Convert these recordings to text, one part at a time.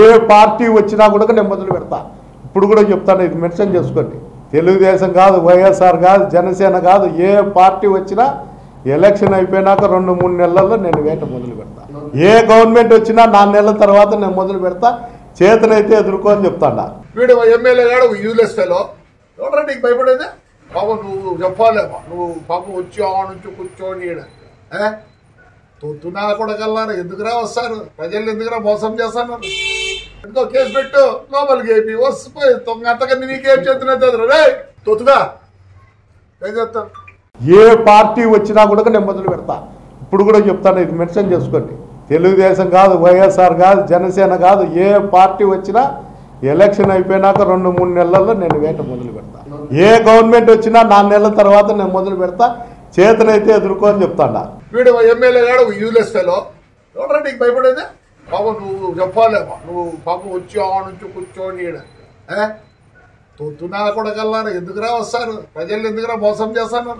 ఏ party వచ్చినా కూడా నేను మొదలు పెడతా. ఇప్పుడు కూడా చెప్తాను, ఇది మెన్షన్ చేసుకోండి. తెలుగుదేశం కాదు, వైఎస్ఆర్ కాదు, జనసేన కాదు, ఏ పార్టీ వచ్చినా ఎలక్షన్ అయిపోయినాక 2-3 నెలల్లో నేను వేట మొదలు పెడతా. ఏ గవర్నమెంట్ వచ్చినా 4 నెలల తర్వాత నేను మొదలు పెడతా. చేతనైతే ఎదుర్కోని చెప్తాడా. వీడు ఎమ్మెల్యే గాడు యూజ్లెస్ ఫెలో. ఎవరా నీకు భయపడేదే? పాపం నువ్వు చెప్పాలేమా, నువ్వు పాపం వచ్చి ఆ నుంచి కూర్చోని తొత్తునా కూడా కల్లారు. ఎందుకురా వస్తారు? ప్రజలు ఎందుకురా మోసం చేస్తాను? ఎంతో కేసు పెట్టు, లోపలికి ఏపీ వస్తుపోయి అంతకన్నా నీకేం చేతున్నది రే తొత్తుగా ఏం చేస్తాను. ఏ పార్టీ వచ్చినా కూడా నేను మొదలు పెడతా. ఇప్పుడు కూడా చెప్తాను, ఇది మెన్షన్ చేసుకోండి. తెలుగుదేశం కాదు, వైఎస్ఆర్ కాదు, జనసేన కాదు, ఏ పార్టీ వచ్చినా ఎలక్షన్ అయిపోయినాక 2-3 నెలల్లో నేను వేట మొదలు పెడతా. ఏ గవర్నమెంట్ వచ్చినా 4 నెలల తర్వాత నేను మొదలు పెడతా. చేతనైతే ఎదుర్కోని చెప్తాడా. వీడు ఎమ్మెల్యే గాడు యూజ్లెస్ ఫెలో. ఎవరా నీకు భయపడేదే? పాపం నువ్వు చెప్పాలేమా, నువ్వు పాపం వచ్చి ఆ నుంచి కూర్చోని తొత్తునా కూడా కల్లారు. ఎందుకురా వస్తారు? ప్రజలు ఎందుకురా మోసం చేస్తాను?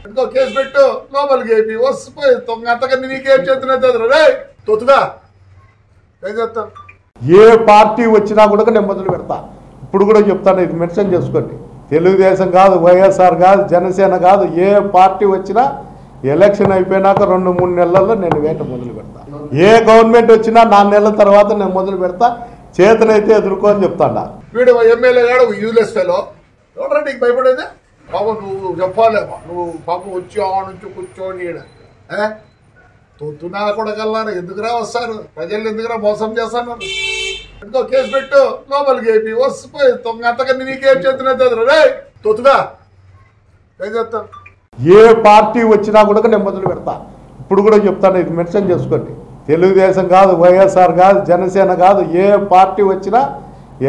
ఎంతో కేసు పెట్టు, లోపలికి ఏపీ వస్తుపోయి అంతకన్నా నీకేం చేతున్నది రే తొత్తుగా ఏం చేస్తాను. ఏ పార్టీ వచ్చినా కూడా నేను మొదలు పెడతా. ఇప్పుడు కూడా చెప్తాను, ఇది మెన్షన్ చేసుకోండి. తెలుగుదేశం కాదు, వైఎస్ఆర్ కాదు, జనసేన కాదు, ఏ పార్టీ వచ్చినా ఎలక్షన్ అయిపోయినాక 2-3 నెలల్లో నేను వేట మొదలు పెడతా. ఏ గవర్నమెంట్ వచ్చినా 4 నెలల తర్వాత నేను మొదలు పెడతా. చేతనైతే ఎదుర్కోని చెప్తాడా. వీడు ఎమ్మెల్యే గాడు యూజ్లెస్ ఫెలో. ఎవరా నీకు భయపడేదే? పాపం నువ్వు చెప్పాలేమా, నువ్వు పాపం వచ్చి ఆ నుంచి కూర్చోని తొత్తునా కూడా కల్లారు. ఎందుకురా వస్తారు? ప్రజలు ఎందుకురా మోసం చేస్తాను? ఎంతో కేసు పెట్టు, లోపలికి ఏపీ వస్తుపోయి అంతకన్నా నీకేం చేతున్నది రే తొత్తుగా ఏం చేస్తాను. ఏ పార్టీ వచ్చినా కూడా నేను మొదలు పెడతా. ఇప్పుడు కూడా చెప్తాను, ఇది మెన్షన్ చేసుకోండి. తెలుగుదేశం కాదు, వైఎస్ఆర్ కాదు, జనసేన కాదు, ఏ పార్టీ వచ్చినా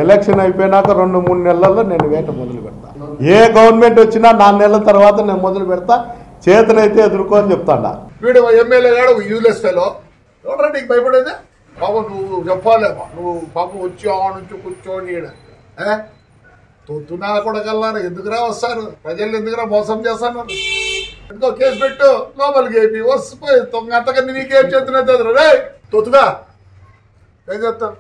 ఎలక్షన్ అయిపోయినాక 2-3 నెలల్లో నేను వేట మొదలు పెడతా. ఏ గవర్నమెంట్ వచ్చినా 4 నెలల తర్వాత నేను మొదలు పెడతా. చేతనైతే ఎదుర్కోని చెప్తాడా. వీడు ఎమ్మెల్యే గాడు యూజ్లెస్ ఫెలో. ఎవరా నీకు భయపడేదే? పాపం నువ్వు చెప్పాలేమా, నువ్వు పాపం వచ్చి ఆ నుంచి కూర్చోని తొత్తునా కూడా కల్లారు. ఎందుకురా వస్తారు? ప్రజలు ఎందుకురా మోసం చేస్తాను? ఎంతో కేసు పెట్టు, లోపలికి ఏపీ వస్తుపోయి అంతకన్నా నీకేం చేతున్నది రే తొత్తుగా ఏం చేస్తాను.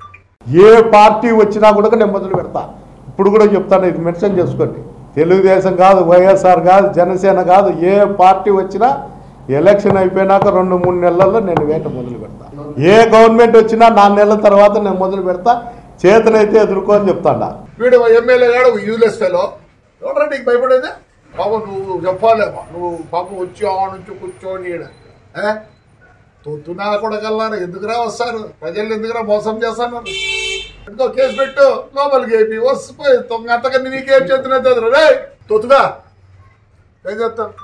ఏ పార్టీ వచ్చినా కూడా నేను మొదలు పెడతా. ఇప్పుడు కూడా చెప్తాను, ఇది మెన్షన్ చేసుకోండి. తెలుగుదేశం కాదు, వైఎస్ఆర్ కాదు, జనసేన కాదు, ఏ పార్టీ వచ్చినా ఎలక్షన్ అయిపోయినాక 2-3 నెలల్లో నేను వేట మొదలు పెడతా. ఏ గవర్నమెంట్ వచ్చినా 4 నెలల తర్వాత నేను మొదలు పెడతా. చేతనైతే ఎదుర్కోని చెప్తాడా. వీడు ఎమ్మెల్యే గాడు యూజ్లెస్ ఫెలో. ఎవరా నీకు భయపడేదే? పాపం నువ్వు చెప్పాలేమా, నువ్వు పాపం వచ్చి ఆ నుంచి కూర్చోని తొత్తునా కూడా కల్లారు. ఎందుకురా వస్తారు? ప్రజలు ఎందుకురా మోసం చేస్తాను? ఎంతో కేసు పెట్టు, లోపలికి ఏపీ వస్తుపోయి అంతకన్నా నీకేం చేతున్నది రే తొత్తుగా ఏం చేస్తాను.